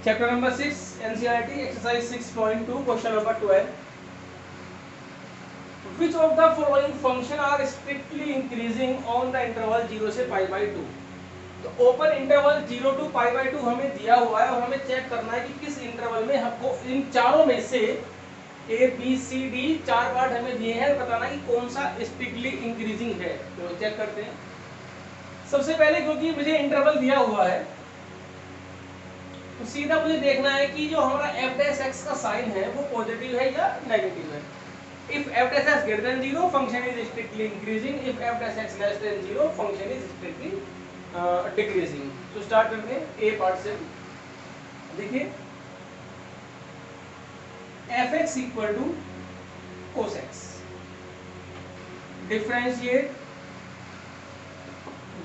Chapter number 6 NCERT exercise 6.2 question number 12. Which of the following function are strictly increasing on the interval 0 से pi by 2? तो open interval 0 to pi by 2 हमें दिया हुआ है और हमें चेक करना है कि किस इंटरवल में हमको इन चारों में से ए बी सी डी चार पार्ट हमें दिए हैं, बताना कि कौन सा स्ट्रिक्टली इंक्रीजिंग है. तो चेक करते हैं. सबसे पहले क्योंकि मुझे इंटरवल दिया हुआ है तो सीधा मुझे देखना है कि जो हमारा एफ डैश एक्स का साइन है वो पॉजिटिव है या नेगेटिव है. If f dash x greater than 0, function is strictly increasing. If f dash x less than 0, function is strictly decreasing. तो स्टार्ट करते हैं a पार्ट से. देखिए f(x) equal to cos x. Differentiate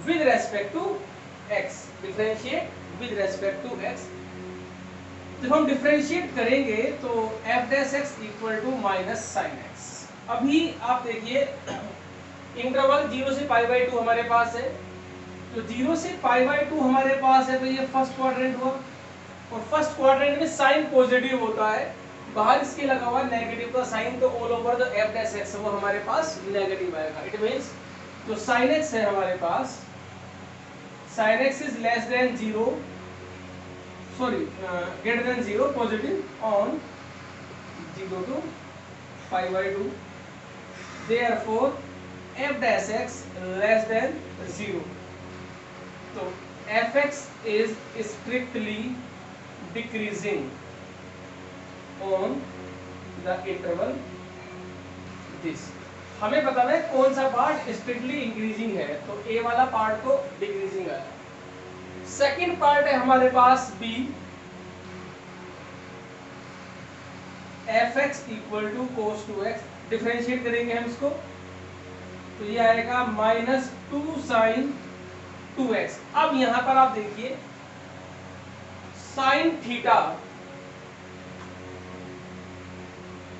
with respect to x. Differentiate with respect to x. जब हम differentiate करेंगे तो f dash x equal to minus sine X. अभी आप देखिए इंटरवल 0 से पाई बाई 2 हमारे पास है. तो 0 से पाई बाई 2 हमारे पास है तो ये फर्स्ट क्वाड्रेंट हुआ और फर्स्ट क्वाड्रेंट में साइन पॉजिटिव होता है, बाहर इसके लगा हुआ नेगेटिव का साइन, तो ऑल ओवर जो f डैश x वो हमारे पास नेगेटिव आएगा. इट मींस जो साइन x है हमारे पास, sign x is less than 0 greater than 0 positive on 0 to pi by 2. Therefore f dash x less than 0. So fx is strictly decreasing on the interval this. हमें बताना है कौन सा part strictly increasing है, तो ए वाला पार्ट तो decreasing है. सेकेंड पार्ट है हमारे पास b, f(x) equal to cos 2x. Differentiate करेंगे हम इसको तो ये आएगा माइनस 2 sin 2x. अब यहां पर आप देखिए sin थीटा,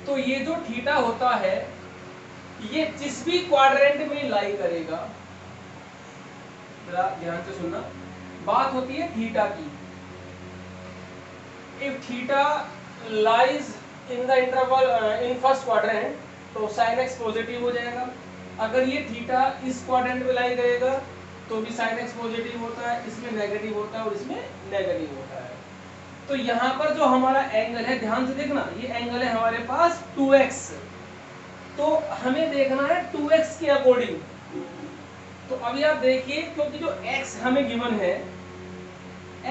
तो ये जो थीटा होता है ये जिस भी क्वाड्रेंट में लाई करेगा, जरा ध्यान से सुनना, बात होती है थीटा की. If theta lies in the interval in first quadrant तो sin x पॉजिटिव हो जाएगा. अगर ये थीटा इस क्वाड्रेंट में लाई करेगा तो भी sin x पॉजिटिव होता है, इसमें नेगेटिव होता है और इसमें नेगेटिव होता है. तो यहाँ पर जो हमारा एंगल है, ध्यान से देखना, ये एंगल है हमारे पास 2x. तो हमें देखना है 2x के अकॉर्डिंग. तो अभी आप देखिए क्योंकि जो x हमें गिवन है,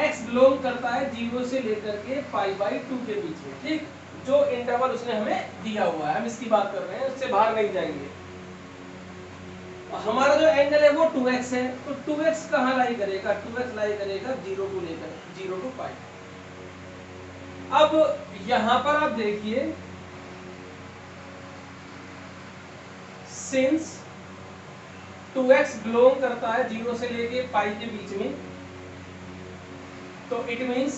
x बिलोंग करता है 0 से लेकर के पाई बाई 2 के बीच में. ठीक, जो इंटरवल उसने हमें दिया हुआ है हम इसकी बात कर रहे हैं, उससे बाहर नहीं जाएंगे. हमारा जो एंगल है वो 2x है, तो 2x कहाँ लाई करेगा? 2x लाई करेगा 0 को लेकर 0 टू पाई. अब यहां पर आप देखिए सिंस 2x बिलोंग करता है 0 से लेके पाई के बीच में, तो इट मींस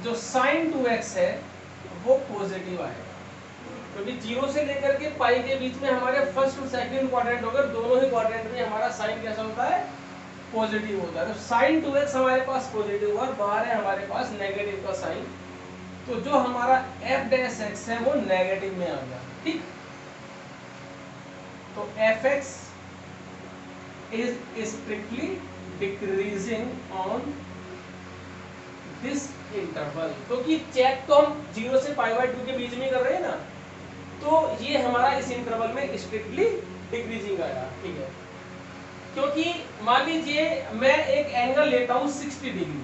जो sin 2x है वो पॉजिटिव आएगा, क्योंकि 0 से लेकर के पाई के बीच में हमारे फर्स्ट और सेकंड क्वाड्रेंट होगा, दोनों ही क्वाड्रेंट में हमारा साइन कैसा होता है? पॉजिटिव होता है. तो sin 2x हमारे पास पॉजिटिव और बाहर है हमारे पास नेगेटिव का साइन, तो जो हमारा f डैश x है वो नेगेटिव में आ गया. ठीक, तो fx is strictly decreasing on this interval. क्योंकि चेक तो हम 0 से पाई बाई 2 के बीच में कर रहे हैं ना, तो ये हमारा इस इंटरवल में स्ट्रिक्टली डिक्रीजिंग आया. ठीक है, क्योंकि मान लीजिए मैं एक एंगल लेता हूँ 60 डिग्री.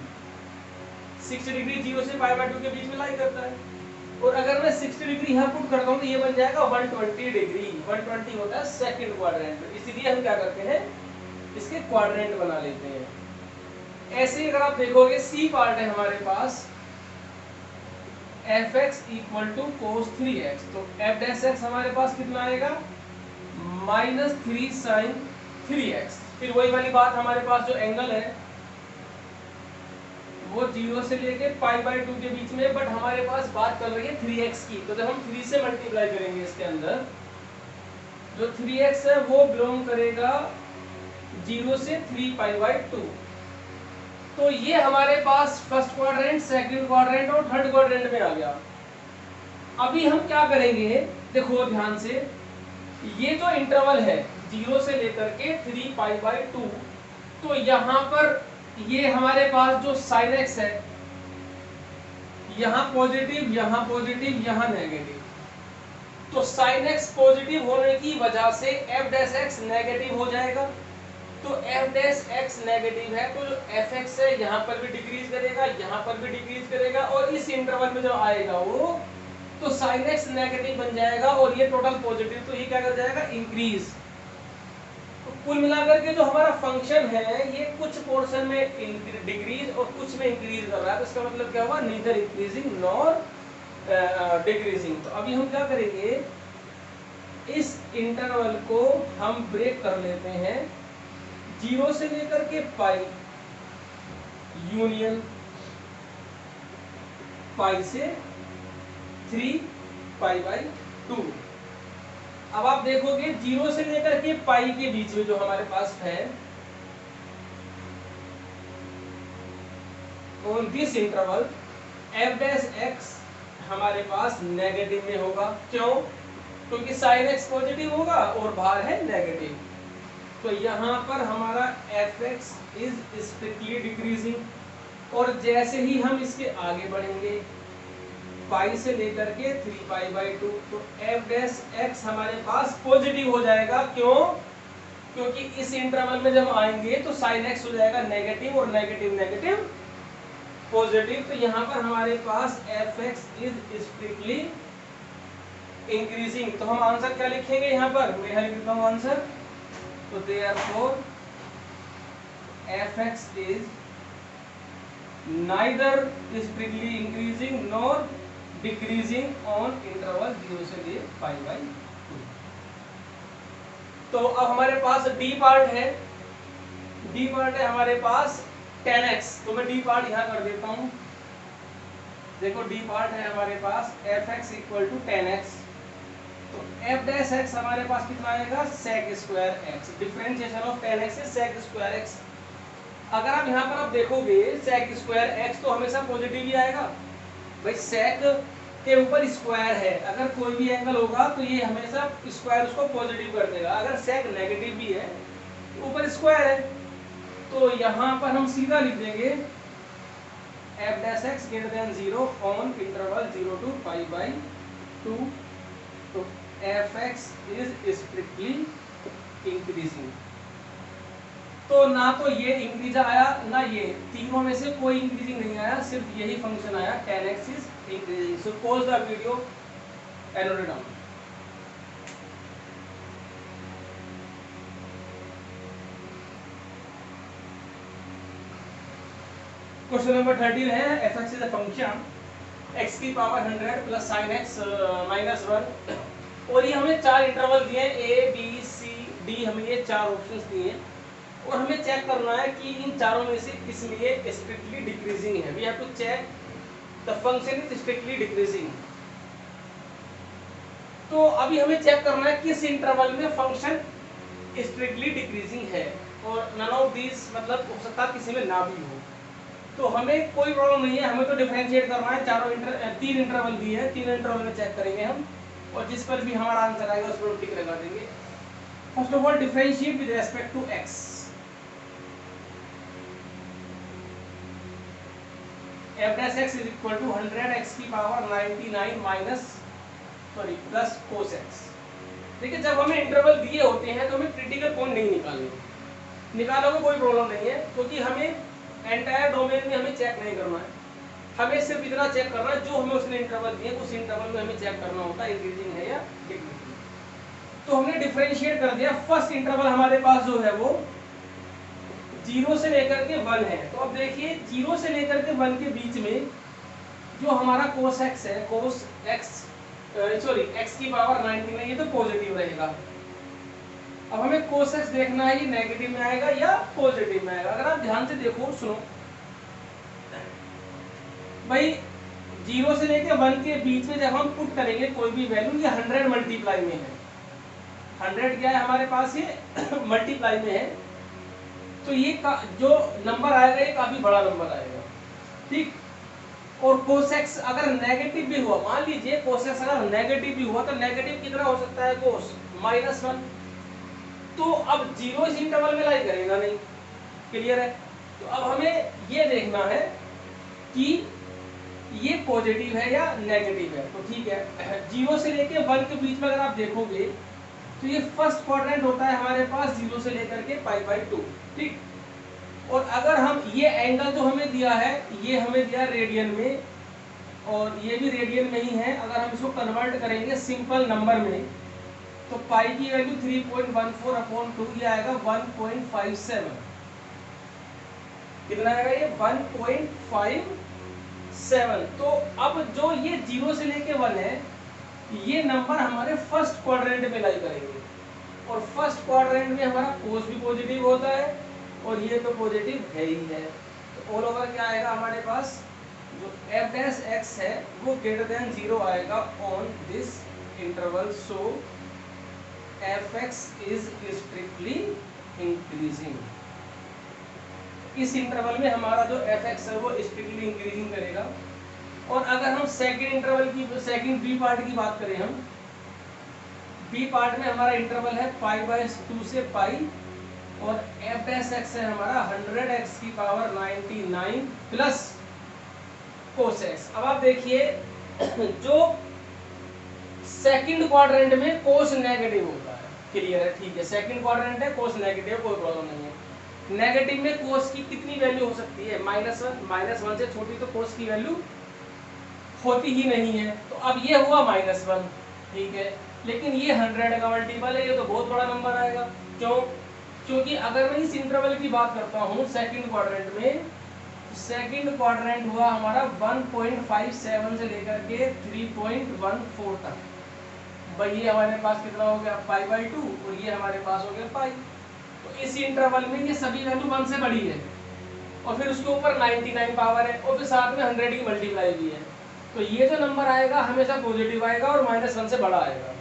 60 डिग्री 0 से पाई बाई 2 के बीच में लाई करता है, और अगर मैं 60 डिग्री यहाँ पुट करता हूँ तो ये बन जाएगा 120 डिग्री. 120 होता है सेकंड क्वाड्रेंट, इसीलिए हम क्या करते हैं, इसके क्वाड्रेंट बना लेते हैं. ऐसे ही अगर आप देखोगे सी पार्ट है हमारे पास f(x) equal to cos 3x. तो f डैश x हमारे पास कितना आएगा? Minus 3 sin 3x. फिर वही वाली बात, हमारे पास जो एंगल है वो 0 से लेके पाई बाई 2 के बीच में, बट हमारे पास बात कर रही है 3x की. तो जब हम 3 से मल्टीप्लाई करेंगे इसके अंदर, जो 3x है वो बिलोंग करेगा 0 से 3 पाई बाई 2. तो ये हमारे पास फर्स्ट क्वाड्रेंट, सेकंड क्वाड्रेंट और थर्ड क्वाड्रेंट में आ गया। अभी हम क्या करेंगे, देखो ध्यान से, ये जो इंटरवल है 0 से लेकर के 3π/2, तो यहाँ पर ये हमारे पास जो sin x है, यहाँ पॉजिटिव, यहाँ पॉजिटिव, यहाँ नेगेटिव, तो sin x पॉजिटिव होने की वजह से f' नेगेटिव हो जाएगा। तो f' नेगेटिव है तो fx है यहाँ पर भी डिक्रीज करेगा, यहाँ पर भी डिक्रीज करेगा, और इस इंटरवल में जो आएगा वो तो sin x नेगेटिव बन जाएगा और ये टोटल पॉजिटिव, तो ये क्या कर जाएगा, इंक्रीज। तो कुल मिलाकर के जो हमारा फंक्शन है ये कुछ पोर्शन में डिक्रीज और कुछ में इंक्रीज कर रहा है, तो इसका मतलब क्या हुआ, नीदर इंक्रीजिंग नॉर डिक्रीजिंग। तो अभी हम क्या करेंगे, इस इंटरवल को हम ब्रेक कर लेते हैं 0 से लेकर के पाई यूनियन पाई से 3π/2। अब आप देखोगे 0 से लेकर के पाई के बीच में जो हमारे पास है, ऑन दिस इंटरवल f' हमारे पास नेगेटिव में होगा। क्यों? क्योंकि sin x पॉजिटिव होगा और बाहर है नेगेटिव, तो यहाँ पर हमारा fx इज स्ट्रिक्टली डिक्रीजिंग, और जैसे ही हम इसके आगे बढ़ेंगे पाई से लेकर के 3π/2, तो f' हमारे पास पॉजिटिव हो जाएगा। क्यों? क्योंकि इस इंटरवल में जब आएंगे तो sin x हो जाएगा नेगेटिव, और नेगेटिव नेगेटिव पॉजिटिव, तो यहाँ पर हमारे पास fx इज स्ट्रिक्टली इंक्रीजिंग। तो हम आंसर क्या लिखेंगे यहाँ पर, मैं यहाँ लिखता हूँ आंसर, तो therefore fx is neither strictly increasing nor decreasing on interval 0 से ले π/2। तो अब हमारे पास d पार्ट है, d पार्ट है हमारे पास tan x, तो मैं d पार्ट यहाँ कर देता हूँ। देखो d पार्ट है हमारे पास fx = tan x, तो f' हमारे पास कितना आएगा, sec²x, differentiation of tan x is sec²x। अगर आप यहाँ पर आप देखोगे sec²x तो हमेशा पॉजिटिव ही आएगा भाई, sec के ऊपर स्क्वायर है, अगर कोई भी एंगल होगा तो ये हमेशा स्क्वायर उसको पॉजिटिव कर देगा। अगर sec नेगेटिव भी है ऊपर स्क्वायर है, तो यहाँ पर हम सीधा लिख देंगे f' > 0 ऑन इंटरवल 0 to π/2, तो fx इज स्ट्रिक्टली इंक्रीजिंग। तो ना तो ये इंक्रीज आया ना ये, तीनों में से कोई इंक्रीजिंग नहीं आया, सिर्फ यही फंक्शन आया tan x is increasing. So pause the video and note it down. Question number 13 है, fx is a function x की power 100 plus sin x minus 1, और ये हमें चार इंटरवल दिए a b c d, हमें ये चार ऑप्शंस दिए हैं और हमें चेक करना है कि इन चारों में से किस लिए स्ट्रिक्टली डिक्रीजिंग है। We have to check the function is strictly decreasing. तो अभी हमें चेक करना है किस इंटरवल में फंक्शन स्ट्रिक्टली डिक्रीजिंग है, और नन ऑफ दीज, मतलब हो सकता है किसी में ना भी हो, तो हमें कोई प्रॉब्लम नहीं है, हमें तो डिफरेंशिएट करना है। तीन इंटरवल दिए हैं, तीन इंटरवल में चेक करेंगे हम, और जिस पर भी हमारा आंसर आएगा उस पर टिक लगा देंगे। First of all differentiate with respect to x। f' is equal to 100 x की पावर 99 प्लस cos x। देखिए जब हमें इंटरवल दिए होते हैं तो हमें क्रिटिकल पॉइंट नहीं निकालने, निकालोगे कोई प्रॉब्लम नहीं है, क्योंकि हमें एंटायर डोमेन में हमें चेक नहीं करना है, हमें सिर्फ इतना चेक करना है जो हमें उसने इंटरवल दिए उस इंटरवल में हमें चेक करना होता है इंक्रीजिंग है या डिक्रीजिंग। तो हमने डिफरेंशिएट कर दिया। फर्स्ट इंटरवल हमारे पास जो है वो 0 से लेकर के 1 है। तो अब देखिए 0 से लेकर के 1 के बीच में जो हमारा cos x है, cos x x की पावर 99, ये तो पॉजिटिव रहेगा। अब हमें cos x देखना है ये नेगेटिव में आएगा या पॉजिटिव में आएगा। अगर आप ध्यान से देखो, सुनो भाई, 0 से लेकर 1 के बीच में जब हम पुट करेंगे कोई भी वैल्यू, ये 100 मल्टीप्लाई में है। 100 क्या है हमारे पास, ये मल्टीप्लाई में है, तो ये जो नंबर आएगा ये काफी बड़ा नंबर आएगा, ठीक। और कोसेक्स अगर नेगेटिव भी हुआ, मान लीजिए कोसेक्स अगर नेगेटिव भी हुआ तो नेगेटिव कितना हो सकता है कोस, -1। तो अब जीरो इस इंटरवल में लाई करेगा नहीं, क्लियर है। तो अब हमें ये देखना है कि ये पॉजिटिव है या नेगेटिव है। तो ठीक है, 0 से लेके 1 के बीच में अगर आप देखोगे तो ये फर्स्ट क्वाड्रेंट होता है हमारे पास 0 से लेकर के π/2, ठीक। और अगर हम ये एंगल जो हमें दिया है ये हमें दिया रेडियन में, और ये भी रेडियन में ही है, अगर हम इसको कन्वर्ट करेंगे सिंपल नंबर में तो पाई की वैल्यू 3.14/2 ये आएगा 1.57। कितना आएगा ये 1.57। तो अब जो ये 0 से लेके 1 है ये नंबर हमारे फर्स्ट क्वाड्रेंट में लाई करेंगे, और फर्स्ट क्वाड्रेंट में हमारा कोस भी पॉजिटिव होता है और ये तो पॉजिटिव है ही है। तो ऑल ओवर क्या आएगा हमारे पास, जो f' है वो >0 आएगा on this interval. So fx is strictly increasing. इस इंटरवल में हमारा जो fx है वो स्ट्रिक्टली इंक्रीजिंग करेगा। और अगर हम सेकंड इंटरवल की, सेकंड बी पार्ट की बात करें, हम बी पार्ट में हमारा इंटरवल है π/2 से पाई, और f' है हमारा 100x की पावर 99 प्लस cos x। अब आप देखिए जो सेकंड क्वाड्रेंट में कोस नेगेटिव होता है, क्लियर है, ठीक है। सेकंड क्वाड्रेंट है, कोस नेगेटिव, कोई प्रॉब्लम नहीं है। नेगेटिव में कोस की कितनी वैल्यू हो सकती है, -1। -1 से छोटी तो कोस की वैल्यू होती ही नहीं है। तो अब ये हुआ -1, ठीक है, लेकिन ये 100 का मल्टीपल है, ये तो बहुत बड़ा नंबर आएगा। क्यों? क्योंकि अगर मैं इस इंटरवल की बात करता हूँ सेकंड क्वाड्रेंट में, सेकंड क्वाड्रेंट हुआ हमारा 1.57 से लेकर के 3.14 तक। भाई ये हमारे पास कितना हो गया π/2, और ये हमारे पास हो गया पाई। तो इस इंटरवल में ये सभी वैल्यू 1 से बड़ी है, और फिर उसके ऊपर 99 पावर है, और फिर साथ में 100 की मल्टीप्लाई भी है। तो ये जो नंबर आएगा हमेशा पॉजिटिव आएगा और -1 से बड़ा आएगा।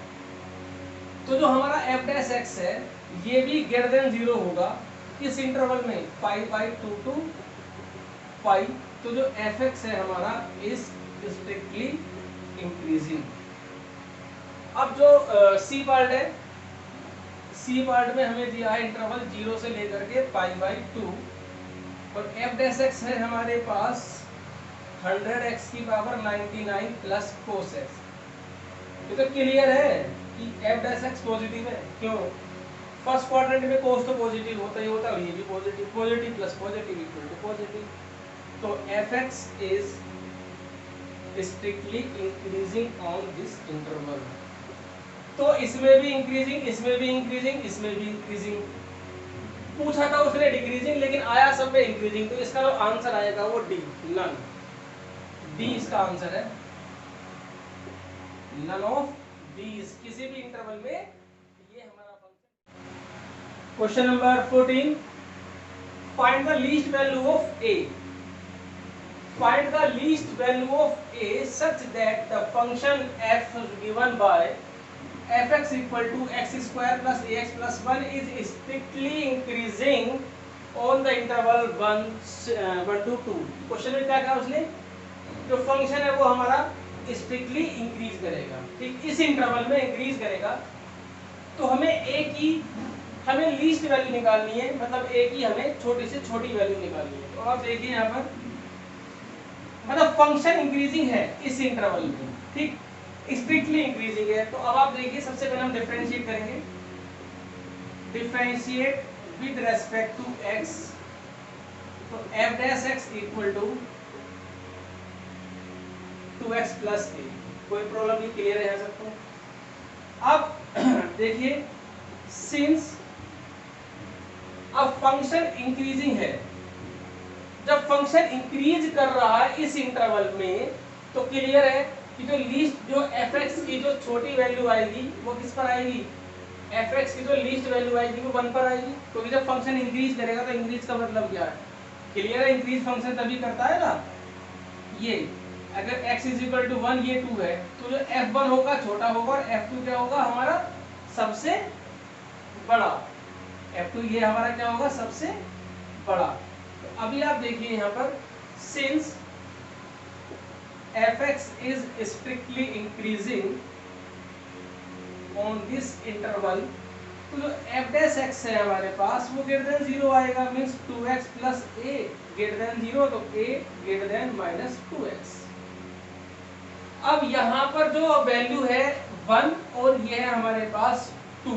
तो जो हमारा f' है ये भी >0 होगा इस इंटरवल में π/2 to पाई। तो जो fx है हमारा इज स्ट्रिक्टली इंक्रीजिंग। अब जो सी पार्ट है, सी पार्ट में हमें दिया है इंटरवल 0 से लेकर के π/2, और f' है हमारे पास 100x की पावर 99 प्लस cos x। ये तो क्लियर है कि f' पॉजिटिव है। क्यों? फर्स्ट क्वाड्रेंट में कोस तो पॉजिटिव होता ही होता है, और ये भी positive, positive plus positive equal to positive. तो fx is strictly increasing on this interval. तो इसमें भी इंक्रीजिंग, इसमें भी इंक्रीजिंग, इसमें भी इंक्रीजिंग। पूछा था उसने डिक्रीजिंग, लेकिन आया सब में इंक्रीजिंग। तो इसका जो आंसर आएगा वो डी, नन। डी इसका आंसर है, नन ऑफ डी। किसी भी इंटरवल में ये हमारा function. Question number 14, find the least value of a। Find the least value of a such that the function f given by fx equal to x square plus ax plus 1 is strictly increasing on the interval 1 to 2। Question में क्या कहा उसने, जो function है वो हमारा strictly increase करेगा, ठीक, इस इंटरवल में इंक्रीज करेगा। तो हमें a की, हमें लीस्ट वैल्यू निकालनी है, मतलब a की हमें छोटी से छोटी वैल्यू निकालनी है। तो आप देखिए यहाँ पर, मतलब फंक्शन इंक्रीजिंग है इस इंटरवल में, ठीक, स्ट्रिक्टली इंक्रीजिंग है। तो अब आप देखिए, सबसे पहले हम डिफरेंशिएट करेंगे, differentiate with respect to x। तो f' equal to 2x plus a। कोई प्रॉब्लम नहीं, क्लियर है यहाँ सबको। अब देखिए, सिंस अब फंक्शन इंक्रीजिंग है, जब फंक्शन इंक्रीज कर रहा है इस इंटरवल में, तो क्लियर है कि जो लीस्ट, जो fx की जो छोटी वैल्यू आएगी वो किस पर आएगी, fx की जो लीस्ट वैल्यू आएगी वो 1 पर आएगी। क्योंकि जब फंक्शन इंक्रीज करेगा तो इंक्रीज का मतलब क्या है, क्लियर है, इंक्रीज फंक्शन तभी करता है ना। ये अगर x इज इक्वल टू 1, ये 2 है, तो जो f1 होगा छोटा होगा और f2 क्या होगा हमारा सबसे बड़ा। f2 ये हमारा क्या होगा, सबसे बड़ा। तो अभी आप देखिए यहाँ पर since fx is strictly increasing on this interval, तो जो f dash x है हमारे पास वो ग्रेटर देन 0 आएगा, means 2x plus a greater than 0, तो a greater than minus 2x। अब यहाँ पर जो वैल्यू है 1 और ये है हमारे पास 2,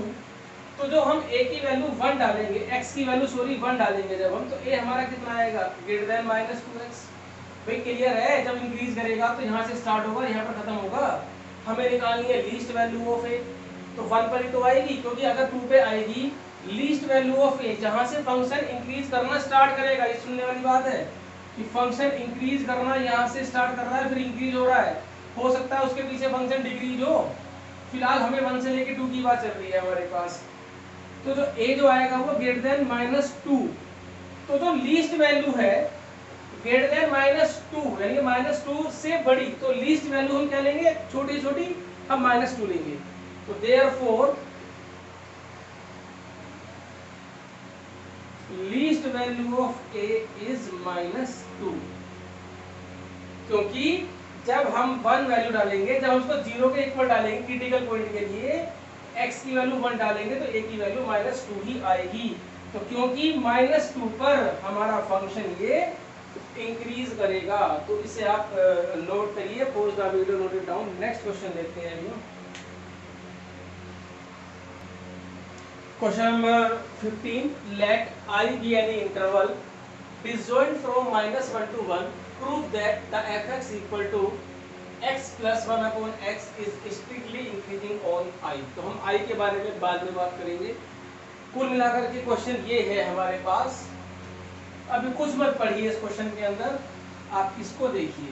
तो जो हम a की वैल्यू 1 डालेंगे, x की वैल्यू सॉरी 1 डालेंगे जब हम, तो a हमारा कितना आएगा ग्रेटर देन माइनस 2x। भाई क्लियर है, जब इंक्रीज करेगा तो यहाँ से स्टार्ट होगा, यहाँ पर खत्म होगा। हमें निकालनी है लीस्ट वैल्यू ऑफ a, तो 1 पर ही तो आएगी, क्योंकि अगर 2 पे आएगी लीस्ट वैल्यू ऑफ a, जहाँ से फंक्शन इंक्रीज करना स्टार्ट करेगा। ये सुनने वाली बात है कि फंक्शन इंक्रीज करना यहाँ से स्टार्ट कर रहा है, फिर इंक्रीज हो रहा है, हो सकता है उसके पीछे फंक्शन डिक्रीज हो। फिलहाल हमें 1 से लेके 2 की बात चल रही है हमारे पास, तो जो a जो आएगा वो ग्रेटर देन माइनस 2, तो जो लीस्ट वैल्यू है ग्रेटर देन माइनस 2 यानी माइनस 2 से बड़ी, तो लीस्ट वैल्यू हम क्या लेंगे, छोटी छोटी हम माइनस 2 लेंगे। तो therefore least value of a is minus 2, क्योंकि जब हम 1 वैल्यू डालेंगे, जब हम उसको 0 के इक्वल डालेंगे क्रिटिकल पॉइंट के लिए, x की वैल्यू 1 डालेंगे तो a की वैल्यू माइनस 2 ही आएगी। तो क्योंकि माइनस 2 पर हमारा फंक्शन ये इंक्रीज करेगा, तो इसे आप नोट करिए, pause the video, note it down. Next question देखते हैं अभी। क्वेश्चन नंबर 15, लेट I be any interval disjoint from -1 to 1, prove that the fx equal to x plus 1 upon x is strictly increasing on I। तो हम I के बारे में बाद में बात करेंगे। कुल मिलाकर के क्वेश्चन ये है हमारे पास। अभी कुछ मत पढ़िए इस क्वेश्चन के अंदर, आप इसको देखिए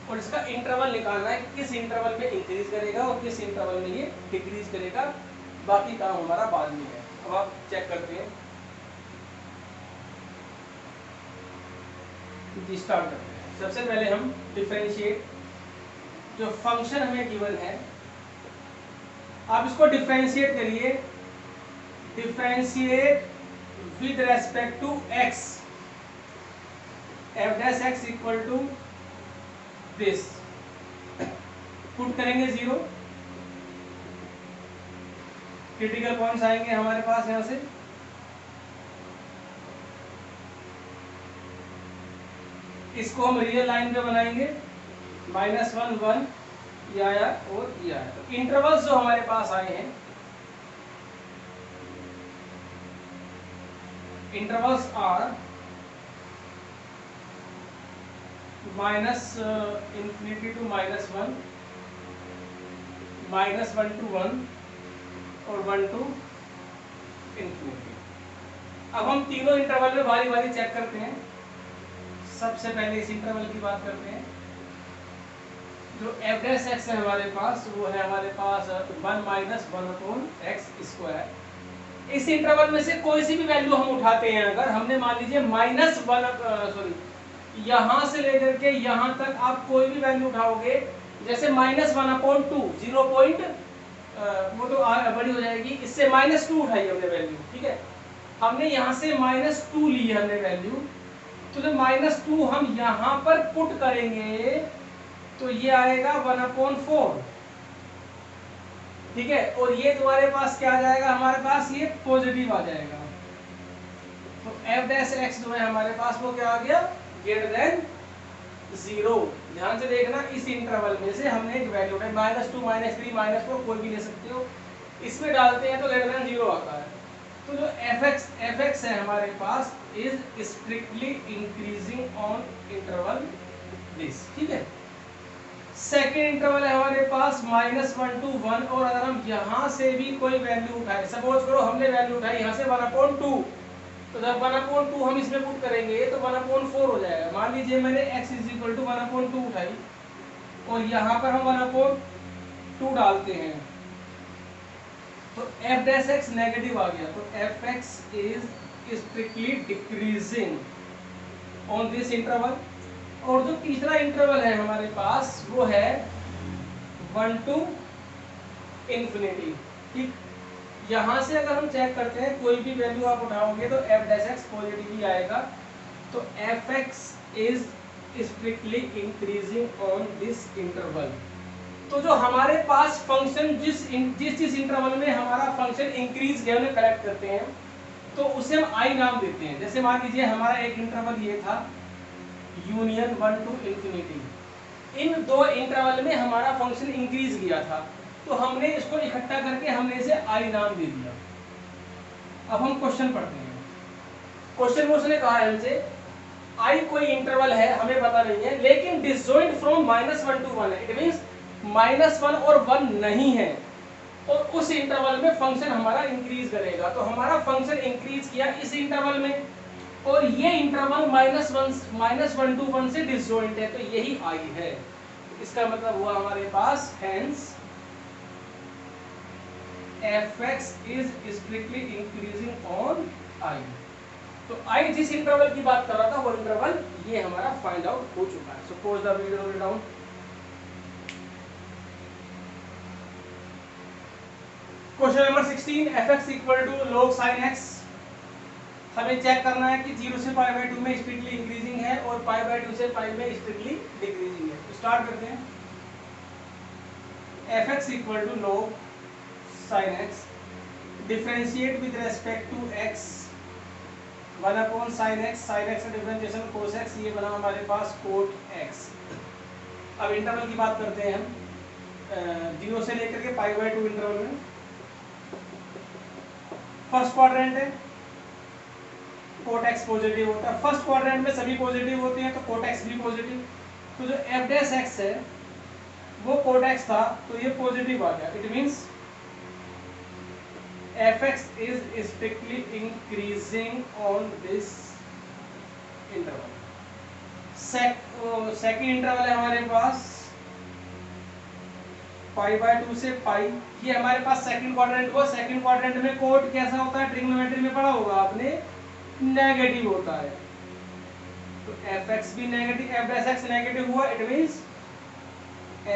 और इसका इंटरवल निकालना है, किस इंटरवल में इंक्रीज करेगा और किस इंटरवल में ये डिक्रीज करेगा। बाकी काम हमारा बाद में है। अब आप चेक करते हैं, स्टार्ट करते हैं। सबसे पहले हम डिफरेंशिएट, जो फंक्शन हमें गिवन है, आप इसको डिफरेंशिएट करिए। Differentiate with respect to x, f dash x equal to this, put करेंगे 0, क्रिटिकल पॉइंट्स आएंगे हमारे पास यहां से। इसको हम रियल लाइन पे बनाएंगे, -1 1 ये आया और ये आया। तो इंटरवल्स जो हमारे पास आए हैं, इंटरवल्स आर -∞ to -1, -1 to 1 और 1 to ∞। अब हम तीनों इंटरवल में बारी बारी चेक करते हैं। सबसे पहले इस इंटरवल की बात करते हैं। जो f डैश x है हमारे पास, वो है हमारे पास 1 माइनस 1 अपॉन एक्स स्क्वायर। इस इंटरवल में से कोई सी भी वैल्यू हम उठाते हैं, अगर हमने मान लीजिए -1 यहाँ से लेकर के यहाँ तक आप कोई भी वैल्यू उठाओगे, जैसे -1 अपॉन 2 0 पॉइंट, वो तो बड़ी हो जाएगी, इससे -2 उठाई हमने वैल्यू, ठीक है। हमने यहाँ से -2 ली है हमने वैल्यू, तो जब -2 हम यहाँ पर पुट करेंगे तो ये आएगा 1/4, ठीक है। और ये तुम्हारे पास क्या आ जाएगा, हमारे पास ये पॉजिटिव आ जाएगा। तो f डैश x जो है हमारे पास वो क्या आ गया, ग्रेटर देन 0। ध्यान से देखना, इस इंटरवल में से हमने एक वैल्यू उठाई, -2 -3 -4 कोई भी ले सकते हो, इसमें डालते हैं तो ग्रेटर देन 0 आता है। तो जो fx है हमारे पास is strictly increasing on interval this, ठीक है। सेकेंड इंटरवल है हमारे पास -1 to 1, और अगर हम यहाँ से भी कोई वैल्यू उठाए, सपोज करो हमने वैल्यू उठाई यहाँ से 1/2, तो जब 1/2 हम इसमें पुट करेंगे तो 1/4 हो जाएगा। मान लीजिए मैंने x = 1/2 उठाई और यहाँ पर हम 1/2 डालते हैं, तो f डैश x नेगेटिव आ गया, तो fx is strictly decreasing on this interval. और जो तीसरा इंटरवल है हमारे पास वो है 1 to ∞, ठीक। यहाँ से अगर हम चेक करते हैं कोई भी वैल्यू आप उठाओगे तो एफ डैश एक्स पॉजिटिव ही आएगा। तो F x is strictly increasing on this interval. तो जो हमारे पास फंक्शन जिस इंटरवल में हमारा फंक्शन इंक्रीज किया उन्हें कलेक्ट करते हैं तो उसे हम आई नाम देते हैं। जैसे मान लीजिए हमारा एक इंटरवल ये था यूनियन 1 टू इंफिनिटी, इन दो इंटरवल में हमारा फंक्शन इंक्रीज किया था तो हमने इसको इकट्ठा करके हमने इसे आई नाम दे दिया। अब हम क्वेश्चन पढ़ते हैं। क्वेश्चन में उसने कहा है हमसे आई कोई इंटरवल है हमें पता नहीं है लेकिन डिसजॉइंट फ्रॉम -1 to 1 है। इट मींस -1 और 1 नहीं है और उस इंटरवल में फंक्शन हमारा इंक्रीज करेगा। तो हमारा फंक्शन इंक्रीज किया इस इंटरवल में और ये इंटरवल -1 to 1 से डिसजॉइंट है तो यही आई है। इसका मतलब हुआ हमारे पास hence fx is strictly increasing on I। तो I जिस इंटरवल की बात कर रहा था वो इंटरवल ये हमारा फाइंड आउट हो चुका है। So pause the video down. Question number 16 fx equal to log sin x। हमें चेक करना है कि 0 से π/2 में स्ट्रिक्टली इंक्रीजिंग है और π/2 से π में स्ट्रिक्टली डिक्रीजिंग है। तो स्टार्ट करते हैं। fx equal to log sin x, differentiate with respect to x 1 sin x, sin x का डिफरेंशिएशन cos x, ये बना हमारे पास cot x। अब इंटरवल की बात करते हैं हम 0 से लेकर के π/2 इंटरवल में। फर्स्ट क्वाड्रेंट है cot x पॉजिटिव होता है। फर्स्ट क्वाड्रेंट में सभी पॉजिटिव होते हैं तो cot x भी पॉजिटिव। तो जो f डैश x है वो cot x था तो ये पॉजिटिव आ गया। It means fx is strictly increasing on this interval। Second interval है हमारे पास π/2 से π। ये हमारे पास सेकंड क्वाड्रेंट हुआ। सेकंड क्वाड्रेंट में कोट कैसा होता है, ट्रिग्नोमेट्री में पढ़ा होगा आपने, नेगेटिव होता है। तो fx भी negative, f dash x negative हुआ। It means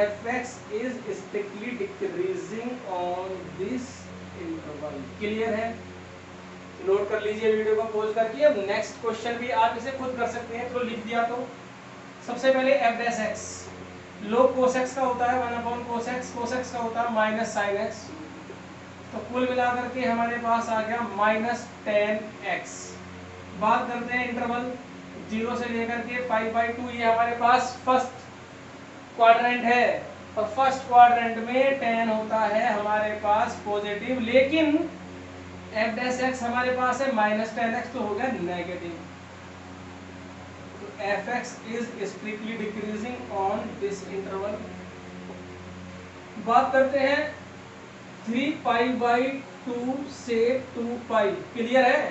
fx is strictly decreasing on this interval. Clear है? नोट कर लीजिए वीडियो को पॉज करके। अब नेक्स्ट क्वेश्चन भी आप इसे खुद कर सकते हैं। तो लिख दिया तो सबसे पहले f dash x log cos x का होता है 1 cos x, cos x का होता है माइनस sin x। तो कुल मिलाकर के हमारे पास आ गया -10x। बात करते हैं इंटरवल 0 से लेकर के π/2। ये हमारे पास फर्स्ट क्वाड्रेंट है और फर्स्ट क्वाड्रेंट में 10 होता है हमारे पास पॉजिटिव, लेकिन f डैश x हमारे पास है -10x तो हो गया नेगेटिव। तो fx is strictly decreasing on this interval. बात करते हैं 3π/2 से 2π। क्लियर है?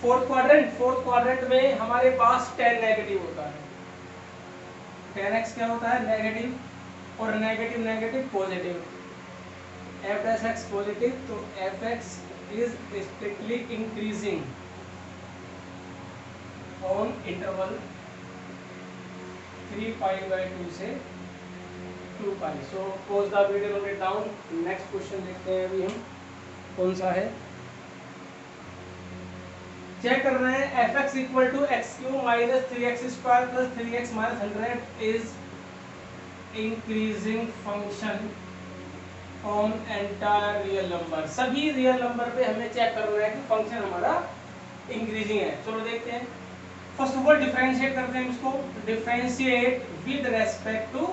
फोर्थ क्वाड्रेंट में हमारे पास 10 नेगेटिव होता है। 10x क्या होता है? नेगेटिव, और negative negative positive. f dash x positive तो fx is strictly increasing on interval 3π/2 से 2π। So pause the video, note it down. Next question देखते हैं अभी हम कौन सा है। चेक कर रहे हैं fx equal to x³ - 3x² + 3x - 100 is increasing function on entire real number. सभी रियल नंबर पे हमें चेक करना है कि फंक्शन हमारा इंक्रीजिंग है। चलो देखते हैं। फर्स्ट ऑफ ऑल डिफरेंशिएट करते हैं इसको। Differentiate with respect to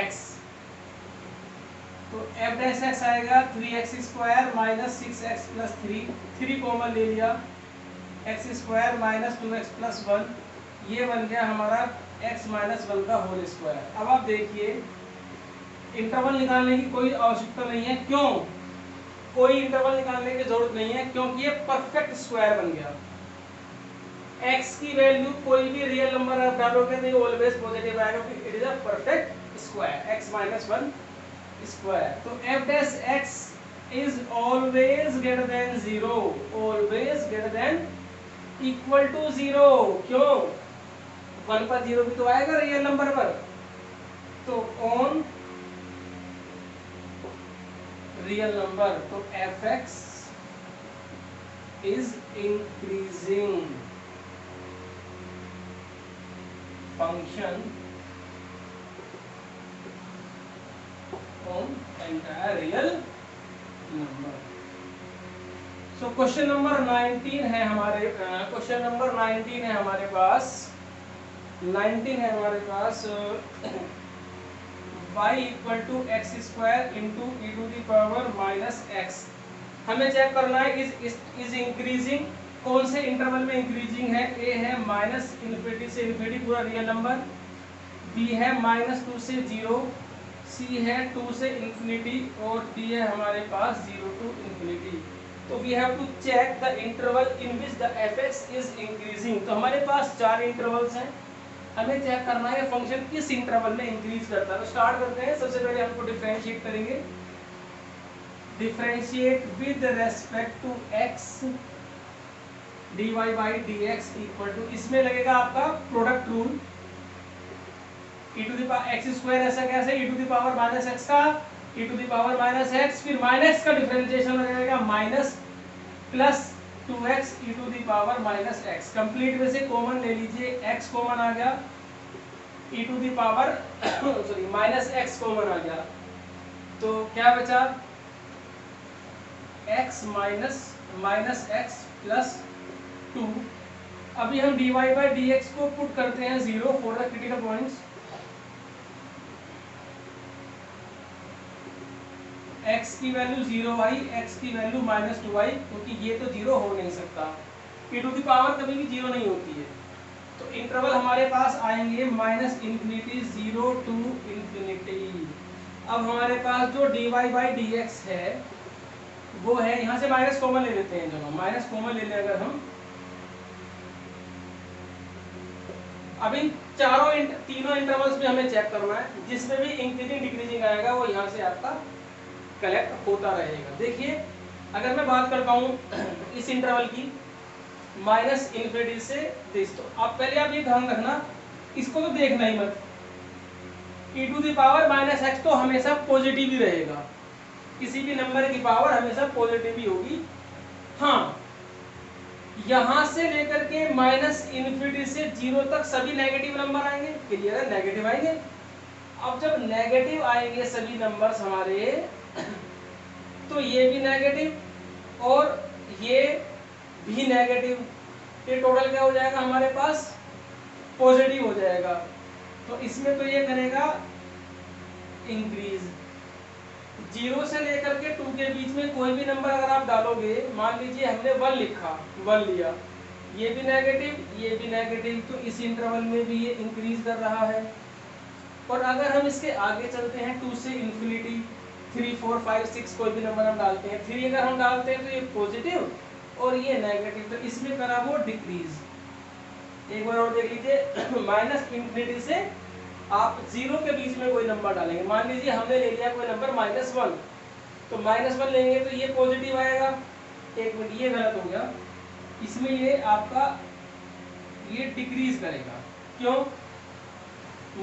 x। तो f डैश x आएगा 3x² - 6x + 3 कॉमन ले लिया, x² - 2x + 1, ये बन गया हमारा x - 1 का होल स्क्वायर। अब आप देखिए इंटरवल निकालने की कोई आवश्यकता नहीं है। क्यों? कोई इंटरवल निकालने की जरूरत नहीं है क्योंकि ये परफेक्ट स्क्वायर बन गया। x की वैल्यू कोई भी रियल नंबर आप डालोगे तो ये ऑलवेज पॉजिटिव आएगा क्योंकि it is a perfect square, x - 1 square. तो f dash x is always greater than 0, always greater than equal to 0। क्यों? 1 पर 0 भी तो आएगा रियल नंबर पर। तो ऑन रियल नंबर तो fx is increasing function on entire real number. So question number 19 है हमारे पास y equal to x square into e to the power minus x. हमें चेक करना है इज इंक्रीजिंग, कौन से इंटरवल में इंक्रीजिंग है। ए है माइनस इन्फिनिटी से इन्फिनिटी पूरा रियल नंबर, बी है -2 से 0, सी है 2 से इन्फिनिटी और डी है हमारे पास 0 to इन्फिनिटी। तो we have to check the interval in which the fx is increasing. तो हमारे पास 4 इंटरवल्स हैं, हमें चेक करना है फंक्शन किस इंटरवल में इंक्रीज करता है। तो स्टार्ट करते हैं। सबसे पहले हमको डिफरेंशिएट करेंगे। Differentiate with respect to x dy by dx equal to, इसमें लगेगा आपका product rule, e to the power x square ऐसा कैसे, e to the power minus x का e to the power minus x, फिर minus का differentiation हो जाएगा minus plus 2x e to the power minus x। Complete में से common ले लीजिए, x कॉमन आ गया, e to the power sorry minus x common आ गया, तो क्या बचा x माइनस x प्लस 2। अभी हम dy बाई dx को पुट करते हैं 0 for the critical points. x की वैल्यू 0 आई, x की वैल्यू -2 आई, क्योंकि ये तो 0 हो नहीं सकता, e टू द पावर कभी भी 0 नहीं होती है। तो इंटरवल हमारे पास आएंगे -इन्फिनिटी 0 to इन्फिनिटी। अब हमारे पास जो dy बाई dx है वो है, यहाँ से माइनस कॉमन ले लेते हैं, दोनों माइनस कॉमन ले लें अगर हम। अभी तीनों इंटरवल्स में हमें चेक करना है, जिसमें भी इंक्रीजिंग डिक्रीजिंग आएगा वो यहाँ से आपका कलेक्ट होता रहेगा। देखिए अगर मैं बात करता हूँ इस इंटरवल की माइनस इन्फिनिटी से दिस, तो आप पहले आप ये ध्यान रखना, इसको तो देखना ही मत। e to the power minus x तो हमेशा पॉजिटिव ही रहेगा, किसी भी नंबर की पावर हमेशा पॉजिटिव ही होगी। हाँ, यहां से लेकर के माइनस इन्फिनिटी से 0 तक सभी नेगेटिव नंबर आएंगे, क्लियर है, नेगेटिव आएंगे। अब जब नेगेटिव आएंगे सभी नंबर्स हमारे, तो ये भी नेगेटिव और ये भी नेगेटिव, ये टोटल क्या हो जाएगा हमारे पास, पॉजिटिव हो जाएगा। तो इसमें तो ये करेगा इंक्रीज। 0 से लेकर के 2 के बीच में कोई भी नंबर अगर आप डालोगे, मान लीजिए हमने 1 लिखा, 1 लिया, ये भी नेगेटिव ये भी नेगेटिव, तो इस इंटरवल में भी ये इंक्रीज कर रहा है। और अगर हम इसके आगे चलते हैं 2 से इन्फिनिटी, 3 4 5 6 कोई भी नंबर हम डालते हैं, 3 अगर हम डालते हैं तो ये पॉजिटिव और ये नेगेटिव, तो इसमें करा वो डिक्रीज। एक बार और देख लीजिए, माइनस इन्फिनिटी से आप 0 के बीच में कोई नंबर डालेंगे, मान लीजिए हमने ले लिया कोई नंबर -1, तो -1 लेंगे तो ये पॉजिटिव आएगा। एक मिनट, ये गलत हो गया, इसमें ये आपका ये डिक्रीज करेगा। क्यों,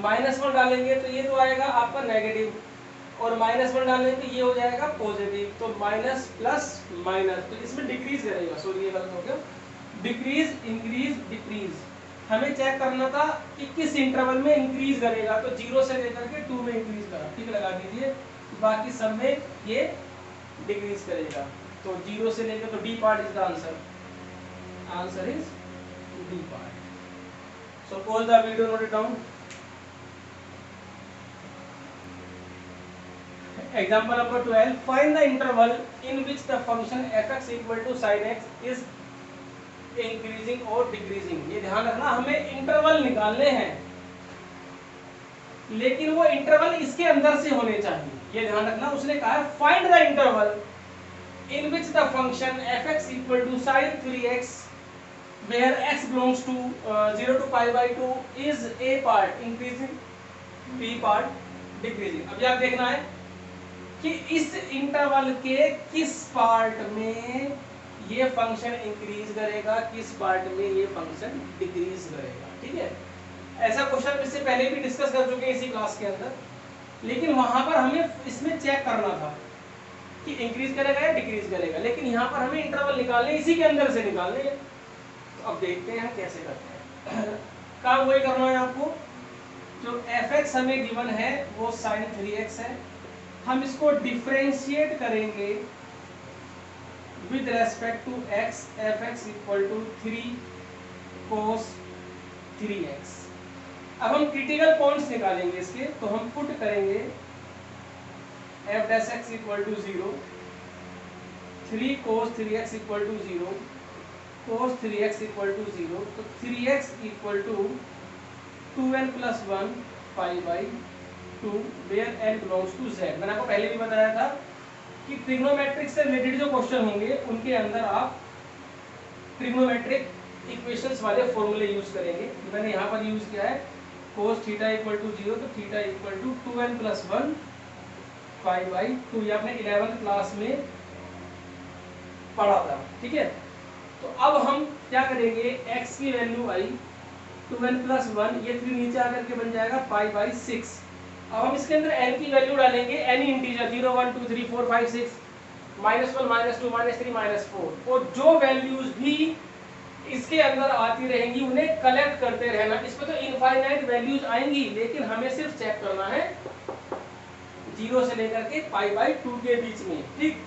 -1 डालेंगे तो ये तो आएगा आपका नेगेटिव, और -1 डालेंगे तो ये हो जाएगा पॉजिटिव, तो माइनस प्लस माइनस, तो इसमें डिक्रीज करेगा। सॉरी ये गलत हो गया, डिक्रीज इंक्रीज डिक्रीज। हमें चेक करना था कि किस इंटरवल में इंक्रीज करेगा, तो 0 से लेकर के 2 में इंक्रीज करा, ठीक लगा दीजिए, बाकी सब में ये डिक्रीज करेगा। तो 0 से लेकर, तो D part is the answer, answer is D part. So pause the video, note it down. Example number 12, find the interval in which the function f(x) equal to sin x is increasing और decreasing. ये ध्यान रखना, हमें interval निकालने हैं, लेकिन वो interval इसके अंदर से होने चाहिए, ये ध्यान रखना। उसने कहा है find the interval in which the function f(x) equal to sin 3x where x belongs to 0 to π/2 is a part increasing, b part decreasing. अभी आप देखना है कि इस इंटरवल के किस पार्ट में ये फंक्शन इंक्रीज करेगा, किस पार्ट में ये फंक्शन डिक्रीज करेगा, ठीक है। ऐसा क्वेश्चन इससे पहले भी डिस्कस कर चुके हैं इसी क्लास के अंदर, लेकिन वहां पर हमें इसमें चेक करना था कि इंक्रीज करेगा या डिक्रीज करेगा, लेकिन यहाँ पर हमें इंटरवल निकालने, इसी के अंदर से निकालने हैं। तो अब देखते हैं हम कैसे करते हैं। काम वही करना है आपको, जो f(x) हमें गिवन है वो sin 3x है, हम इसको डिफरेंशिएट करेंगे with respect to x, f(x) equal to 3 cos 3x। अब हम क्रिटिकल पॉइंट्स निकालेंगे इसके, तो हम पुट करेंगे f(x) equal to 0, 3 cos 3x equal to 0, cos 3x equal to 0, तो 3x equal to 2n plus 1 pi by 2 where n belongs to z। मैंने आपको पहले भी बताया था कि ट्रिग्नोमेट्रिक से रिलेटेड जो क्वेश्चन होंगे उनके अंदर आप ट्रिग्नोमेट्रिक इक्वेशंस वाले फॉर्मूले यूज करेंगे। मैंने यहाँ पर यूज किया है cos थीटा इक्वल टू 0, तो theta equal to 2n plus 1 pi by 2, ये आपने 11th क्लास में पढ़ा था, ठीक है। तो अब हम क्या करेंगे, x की वैल्यू आई 2n प्लस 1, ये 3 नीचे आकर के बन जाएगा पाई बाई 6। अब हम इसके अंदर n की वैल्यू डालेंगे, एनी इंटीजर 0 1 2 3 4 5 6 -1 -2 -3 -4, और जो वैल्यूज भी इसके अंदर आती रहेंगी उन्हें कलेक्ट करते रहना। इसमें तो इनफाइनाइट वैल्यूज आएंगी, लेकिन हमें सिर्फ चेक करना है 0 से लेकर के पाई बाई 2 के बीच में, ठीक।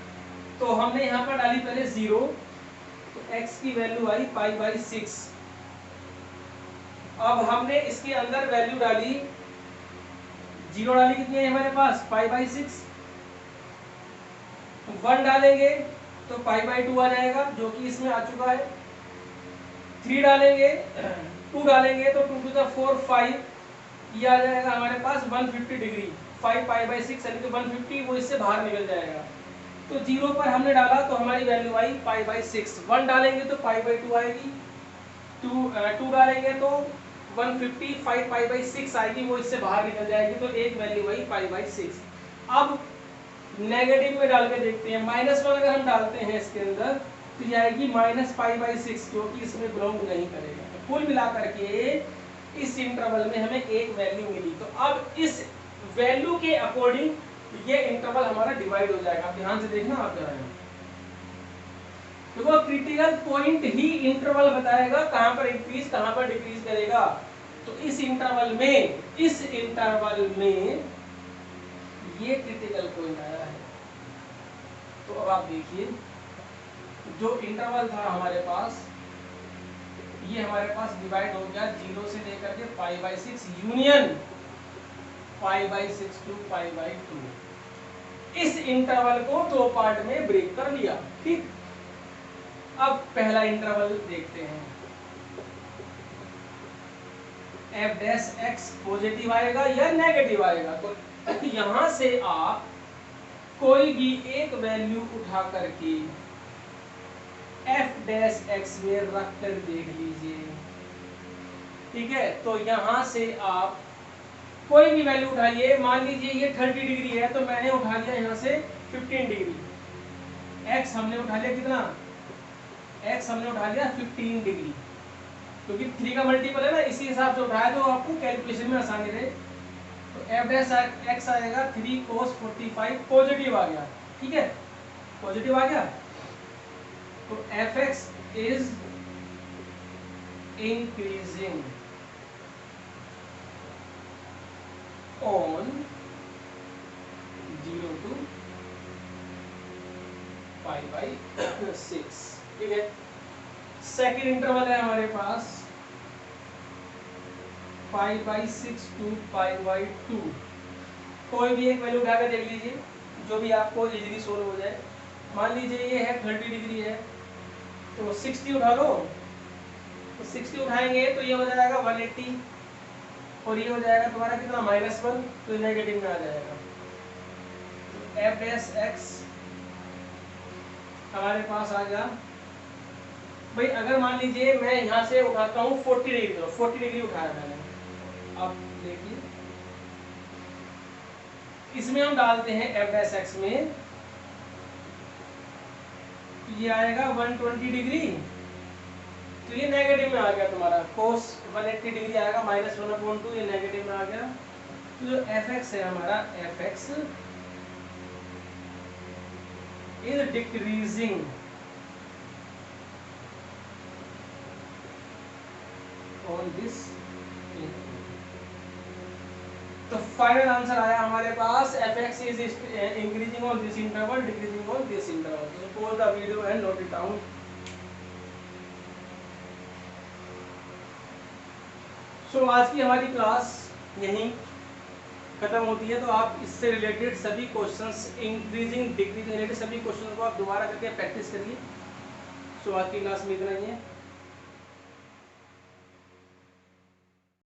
तो हमने यहाँ पर डाली पहले 0, तो x की वैल्यू आई पाई बाई 6। अब हमने इसके अंदर वैल्यू डाली 0 डाली, कितनी है हमारे पास पाई बाई 6, 1 डालेंगे तो पाई बाई 2 आ जाएगा जो कि इसमें आ चुका है, 3 डालेंगे 2 डालेंगे तो 2 to the 4 5, ये आ जाएगा हमारे पास 150 डिग्री, 5 पाई बाई 6 यानी कि 150, वो इससे बाहर निकल जाएगा। तो 0 पर हमने डाला तो हमारी वैल्यू आई पाई बाई 6, 1 डालेंगे तो पाई बाई 2 आएगी, 2 डालेंगे तो 150, 5 पाई बाई 6 आएगी, वो इससे बाहर निकल जाएगी, तो एक वैल्यू आई पाई बाई 6। अब नेगेटिव में डाल के देखते हैं, -1 अगर हम डालते हैं इसके अंदर तो ये आएगी माइनस पाई बाई 6, जो कि इसमें बिलोंग नहीं करेगा। तो कुल मिलाकर के इस इंटरवल में हमें एक वैल्यू मिली, तो अब इस वैल्यू के अकॉर्डिंग ये इंटरवल हमारा डिवाइड हो जाएगा। आप ध्यान से देखना, आप जरा तो वो क्रिटिकल पॉइंट ही इंटरवल बताएगा कहां पर इंक्रीज कहां पर डिक्रीज करेगा। तो इस इंटरवल में ये क्रिटिकल पॉइंट आया है। तो अब आप देखिए, जो इंटरवल था हमारे पास, ये हमारे पास डिवाइड हो गया 0 से लेकर के pi by 6 union pi by 6 to pi by 2। इस इंटरवल को 2 पार्ट में ब्रेक कर लिया, ठीक। अब पहला इंटरवल देखते हैं, f डैश x पॉजिटिव आएगा या नेगेटिव आएगा। तो यहां से आप कोई भी एक वैल्यू उठा करके f डैश x में रख कर देख लीजिए, ठीक है। तो यहां से आप कोई भी वैल्यू उठाइए, मान लीजिए ये 30 डिग्री है तो मैंने उठा लिया यहाँ से 15 डिग्री, x हमने उठा लिया कितना, x हमने उठा लिया 15 डिग्री, क्योंकि 3 का मल्टीपल है ना, इसी हिसाब से उठाया तो आपको कैलकुलेशन में आसानी रहे। तो f डैश x आएगा 3 cos 45, पॉजिटिव आ गया, ठीक है, पॉजिटिव आ गया। तो fx is increasing on 0 to pi by 6, ठीक है। सेकेंड इंटरवल है हमारे पास pi by 6 to pi by 2। कोई भी एक वैल्यू उठा कर देख लीजिए, जो भी आपको इजीली सोल्व हो जाए। मान लीजिए ये है 30 डिग्री है, तो 60 उठा लो, तो 60 उठाएंगे तो ये हो जाएगा 180, और ये हो जाएगा तुम्हारा कितना -1, तो नेगेटिव में आ जाएगा। तो f डैश x हमारे पास आ गया भाई। अगर मान लीजिए मैं यहाँ से उठाता हूँ 40 डिग्री, तो 40 डिग्री उठाया मैंने, अब देखिए इसमें हम डालते हैं f डैश x में, ये आएगा 120 डिग्री, तो ये नेगेटिव में आ गया तुम्हारा, cos 180 डिग्री आएगा -1/2, ये नेगेटिव में आ गया। तो जो fx है हमारा, fx is decreasing on this interval. तो फाइनल आंसर आया हमारे पास fx is increasing on this interval, decreasing on this interval. So pause the video and note it down. So आज की हमारी क्लास यहीं खत्म होती है। तो आप इससे रिलेटेड सभी क्वेश्चंस, इंक्रीजिंग डिक्रीजिंग रिलेटेड सभी क्वेश्चंस को आप दोबारा करके प्रैक्टिस करिए। सो आज की क्लास में इतना ही है।